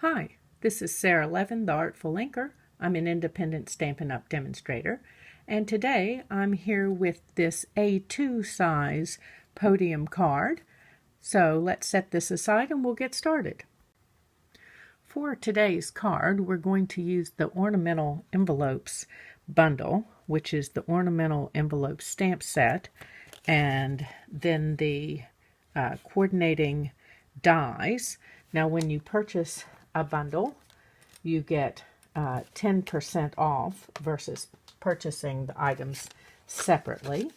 Hi, this is Sara Levin, the Artful Inker. I'm an independent Stampin' Up! Demonstrator, and today I'm here with this A2 size podium card. So let's set this aside and we'll get started. For today's card, we're going to use the Ornamental Envelopes bundle, which is the Ornamental Envelope stamp set, and then the coordinating dies. Now when you purchase a bundle, you get 10% off versus purchasing the items separately.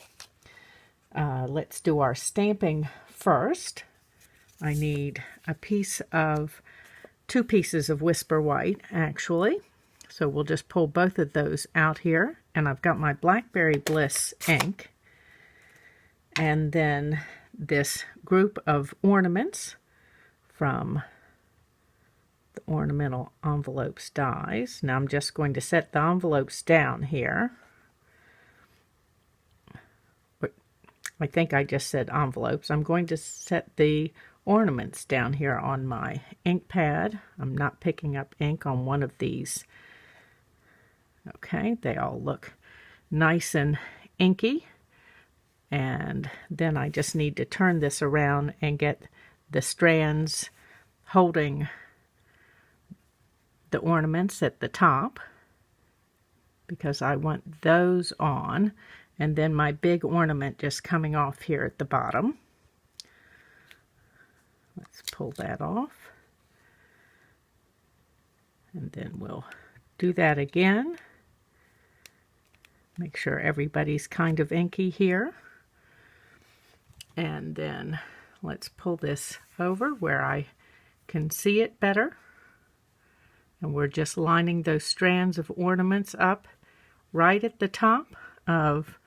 Let's do our stamping first. I need two pieces of Whisper White, actually. So we'll just pull both of those out here. And I've got my Blackberry Bliss ink. And then this group of ornaments from the Ornamental Envelopes dies. Now I'm just going to set the envelopes down here. I think I just said envelopes. I'm going to set the ornaments down here on my ink pad. I'm not picking up ink on one of these. Okay, they all look nice and inky. And then I just need to turn this around and get the strands holding the ornaments at the top, because I want those on, and then my big ornament just coming off here at the bottom. Let's pull that off, and then we'll do that again. Make sure everybody's kind of inky here, and then let's pull this over where I can see it better. And we're just lining those strands of ornaments up right at the top of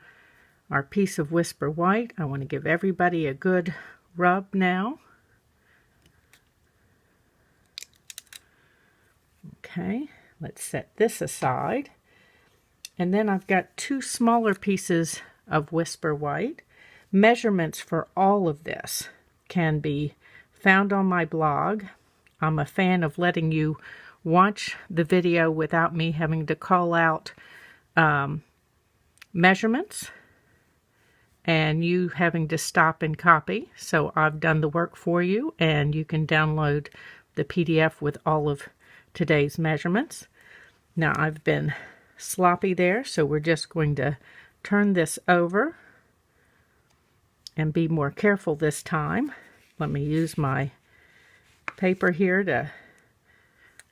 our piece of Whisper White. I want to give everybody a good rub now. Okay, let's set this aside. And then I've got two smaller pieces of Whisper White. Measurements for all of this can be found on my blog. I'm a fan of letting you watch the video without me having to call out measurements and you having to stop and copy. So I've done the work for you, and you can download the PDF with all of today's measurements. Now I've been sloppy there, so we're just going to turn this over and be more careful this time. Let me use my paper here to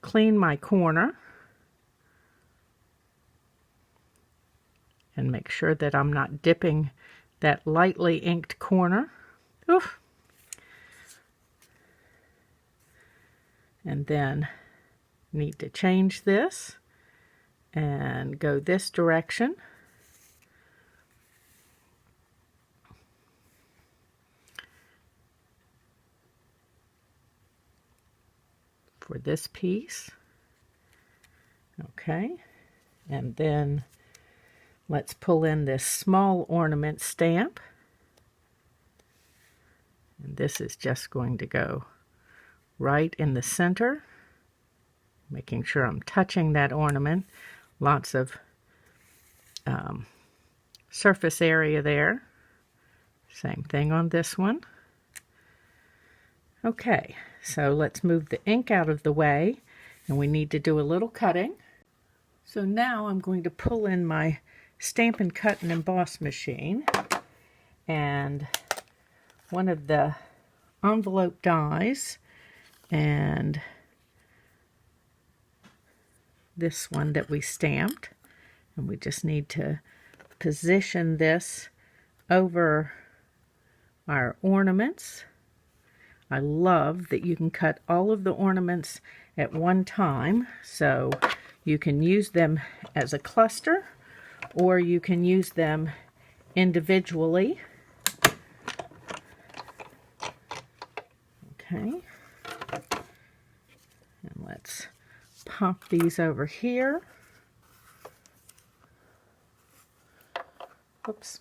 clean my corner and make sure that I'm not dipping that lightly inked corner. Oof. And then need to change this and go this direction. For this piece. Okay, and then let's pull in this small ornament stamp, and this is just going to go right in the center, making sure I'm touching that ornament. Lots of surface area there. Same thing on this one. Okay, so let's move the ink out of the way, and we need to do a little cutting. So now I'm going to pull in my Stampin' Cut and Emboss machine, and one of the envelope dies, and this one that we stamped, and we just need to position this over our ornaments. I love that you can cut all of the ornaments at one time, so you can use them as a cluster, or you can use them individually. Okay, and let's pop these over here. Oops.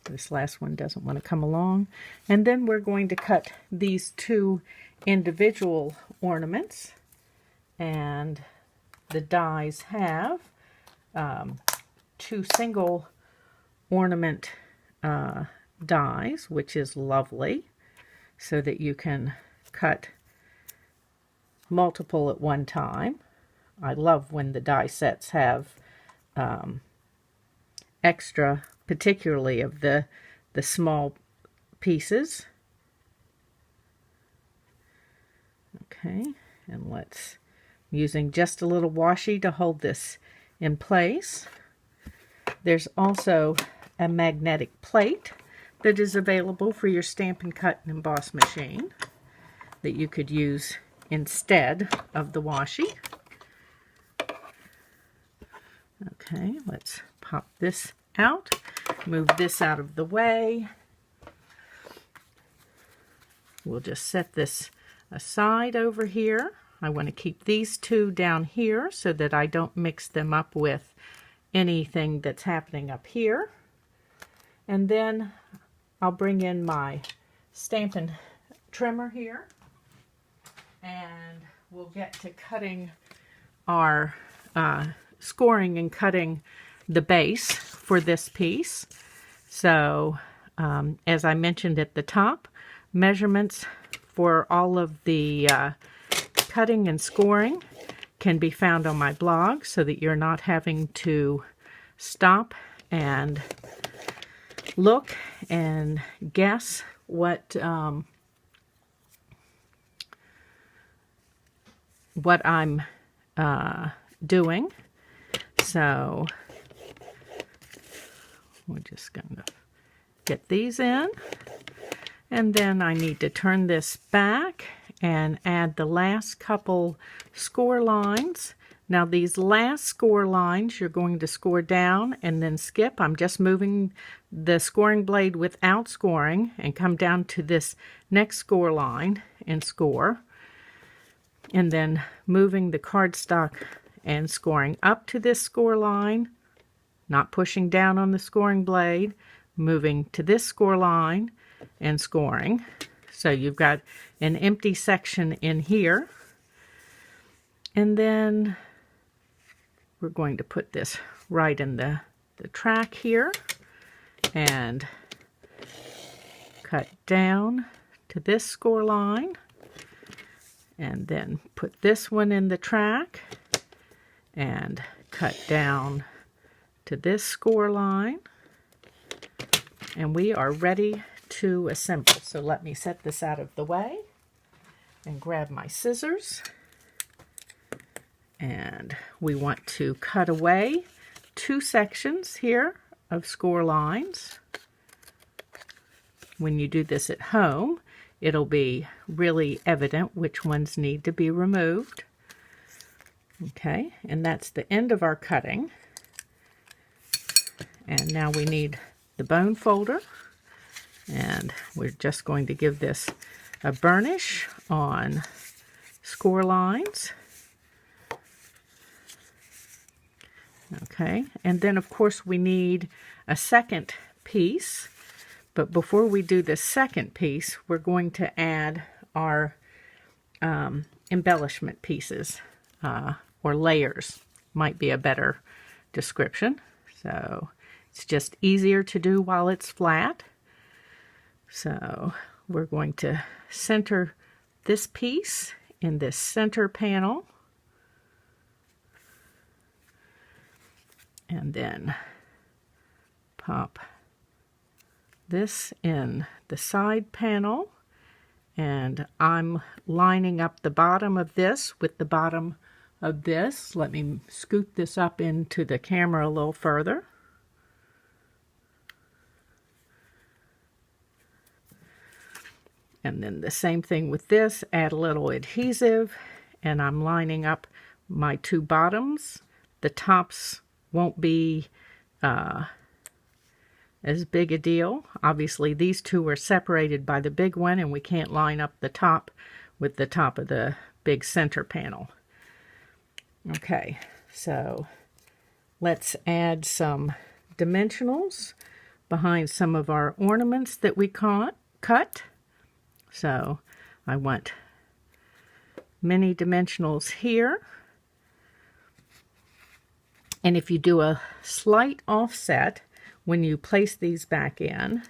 This last one doesn't want to come along. And then we're going to cut these two individual ornaments and the dies have 2 single ornament dies, which is lovely, so that you can cut multiple at one time. I love when the die sets have extra, particularly of the small pieces. Okay, and I'm using just a little washi to hold this in place. There's also a magnetic plate that is available for your Stampin' Cut and Emboss machine that you could use instead of the washi. Okay, let's pop this out, move this out of the way. We'll just set this aside over here. I want to keep these 2 down here so that I don't mix them up with anything that's happening up here. And then I'll bring in my Stampin' trimmer here, and we'll get to cutting our scoring and cutting the base for this piece. So as I mentioned at the top, measurements for all of the cutting and scoring can be found on my blog, so that you're not having to stop and look and guess what I'm doing. So we're just going to get these in, and then I need to turn this back and add the last couple score lines. Now these last score lines you're going to score down and then skip. I'm just moving the scoring blade without scoring and come down to this next score line and score, and then moving the cardstock and scoring up to this score line, not pushing down on the scoring blade, moving to this score line and scoring. So you've got an empty section in here, and then we're going to put this right in the track here and cut down to this score line, and then put this one in the track and cut down to this score line, and we are ready to assemble. So let me set this out of the way and grab my scissors, and we want to cut away 2 sections here of score lines. When you do this at home, it'll be really evident which ones need to be removed. Okay, and that's the end of our cutting. And now we need the bone folder, and we're just going to give this a burnish on score lines. Okay, and then of course we need a second piece, but before we do the second piece, we're going to add our embellishment pieces, or layers might be a better description. So it's just easier to do while it's flat. So we're going to center this piece in this center panel, and then pop this in the side panel, and I'm lining up the bottom of this with the bottom of this. Let me scoot this up into the camera a little further. And then the same thing with this, add a little adhesive, and I'm lining up my 2 bottoms. The tops won't be as big a deal. Obviously these 2 are separated by the big one, and we can't line up the top with the top of the big center panel. Okay, so let's add some dimensionals behind some of our ornaments that we cut. So I want mini dimensionals here. And if you do a slight offset when you place these back in,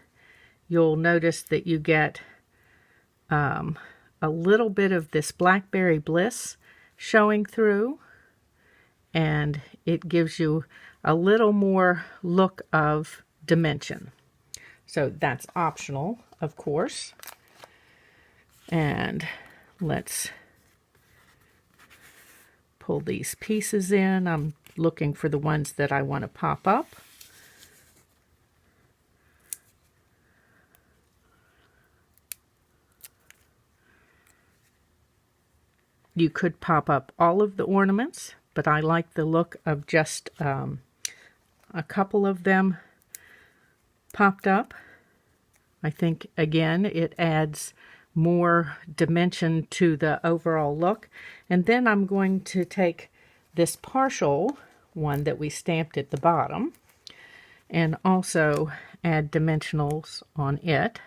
you'll notice that you get a little bit of this Blackberry Bliss showing through, and it gives you a little more look of dimension. So that's optional, of course. And let's pull these pieces in. I'm looking for the ones that I want to pop up. You could pop up all of the ornaments, but I like the look of just a couple of them popped up. I think, again, it adds more dimension to the overall look. And then I'm going to take this partial one that we stamped at the bottom and also add dimensionals on it.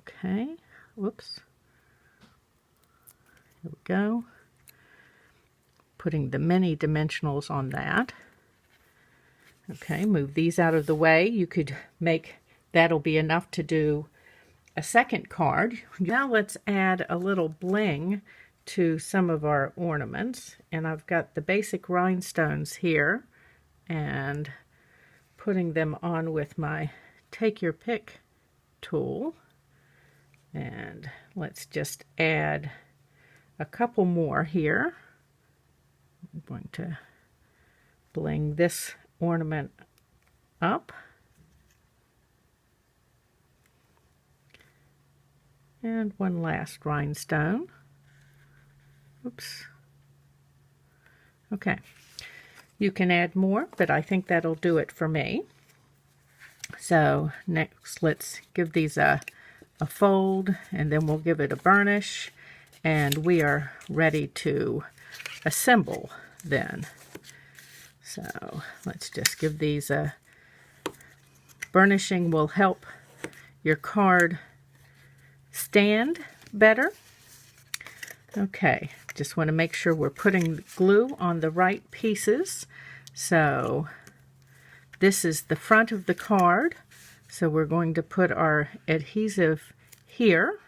Okay, whoops. Here we go. Putting the mini dimensionals on that. Okay, move these out of the way. You could make, that'll be enough to do a second card. Now let's add a little bling to some of our ornaments. And I've got the basic rhinestones here and putting them on with my Take Your Pick tool. And let's just add a couple more here. I'm going to bling this ornament up. And one last rhinestone. Oops. Okay. You can add more, but I think that'll do it for me. So next, let's give these a fold, and then we'll give it a burnish, and we are ready to assemble then. So let's just give these a burnishing. Will help your card stand better. Okay, just want to make sure we're putting glue on the right pieces. So this is the front of the card. So we're going to put our adhesive here.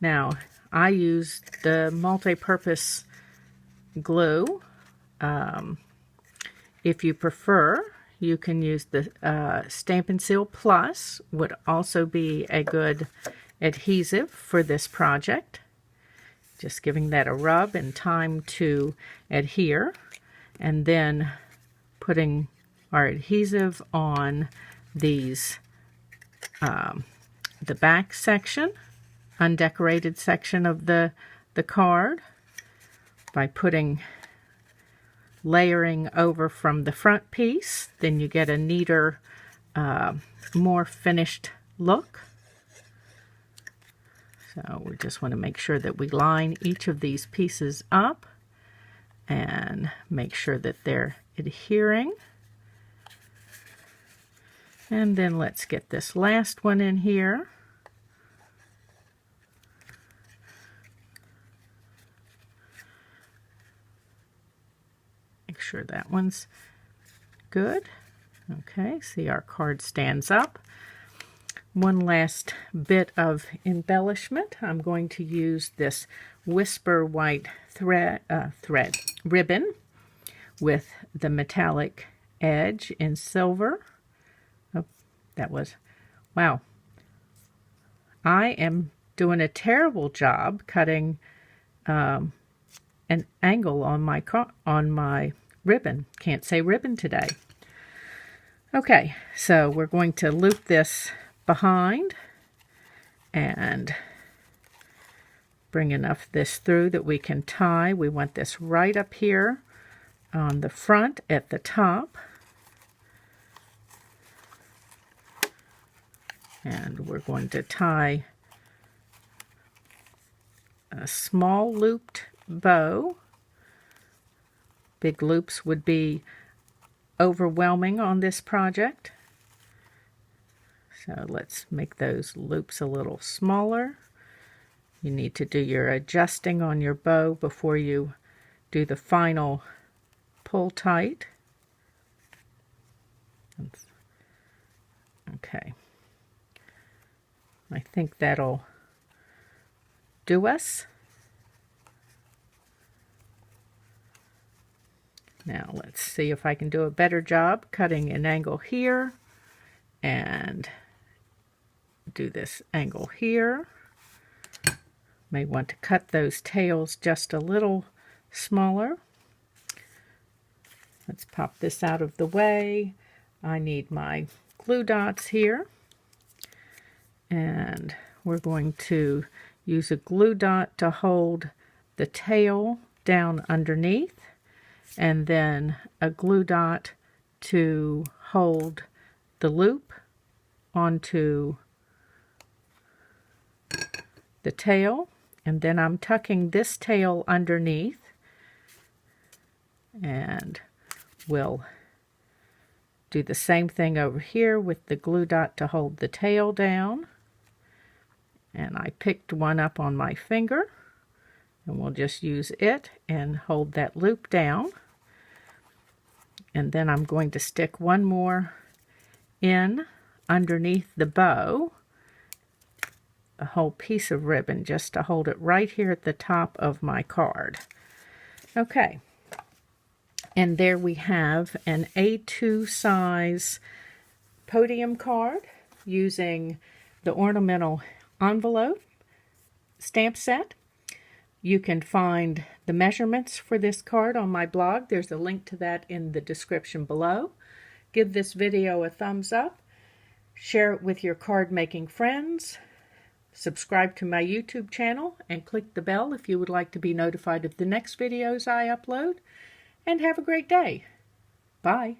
Now, I use the multi-purpose glue. If you prefer, you can use the Stampin' Seal Plus, would also be a good adhesive for this project. Just giving that a rub and time to adhere, and then putting our adhesive on these, the back section, undecorated section of the card, by putting layering over from the front piece. Then you get a neater, more finished look. So we just want to make sure that we line each of these pieces up and make sure that they're adhering. And then let's get this last one in here. Make sure that one's good. Okay, see our card stands up. One last bit of embellishment. I'm going to use this Whisper White ribbon with the metallic edge in silver. Oh, that was, wow. I am doing a terrible job cutting an angle on my ribbon. Can't say ribbon today. Okay, so we're going to loop this behind and bring enough this through that we can tie. We want this right up here on the front at the top. And we're going to tie a small looped bow. Big loops would be overwhelming on this project. So let's make those loops a little smaller. You need to do your adjusting on your bow before you do the final pull tight. Okay. I think that'll do us. Now let's see if I can do a better job cutting an angle here and do this angle here. May want to cut those tails just a little smaller. Let's pop this out of the way. I need my glue dots here, and we're going to use a glue dot to hold the tail down underneath, and then a glue dot to hold the loop onto the tail, and then I'm tucking this tail underneath, and we'll do the same thing over here with the glue dot to hold the tail down. And I picked one up on my finger, and we'll just use it and hold that loop down. And then I'm going to stick one more in underneath the bow, a whole piece of ribbon just to hold it right here at the top of my card. Okay, and there we have an A2 size podium card using the Ornamental Envelope stamp set. You can find the measurements for this card on my blog. There's a link to that in the description below. Give this video a thumbs up, share it with your card making friends, subscribe to my YouTube channel, and click the bell if you would like to be notified of the next videos I upload. And have a great day. Bye.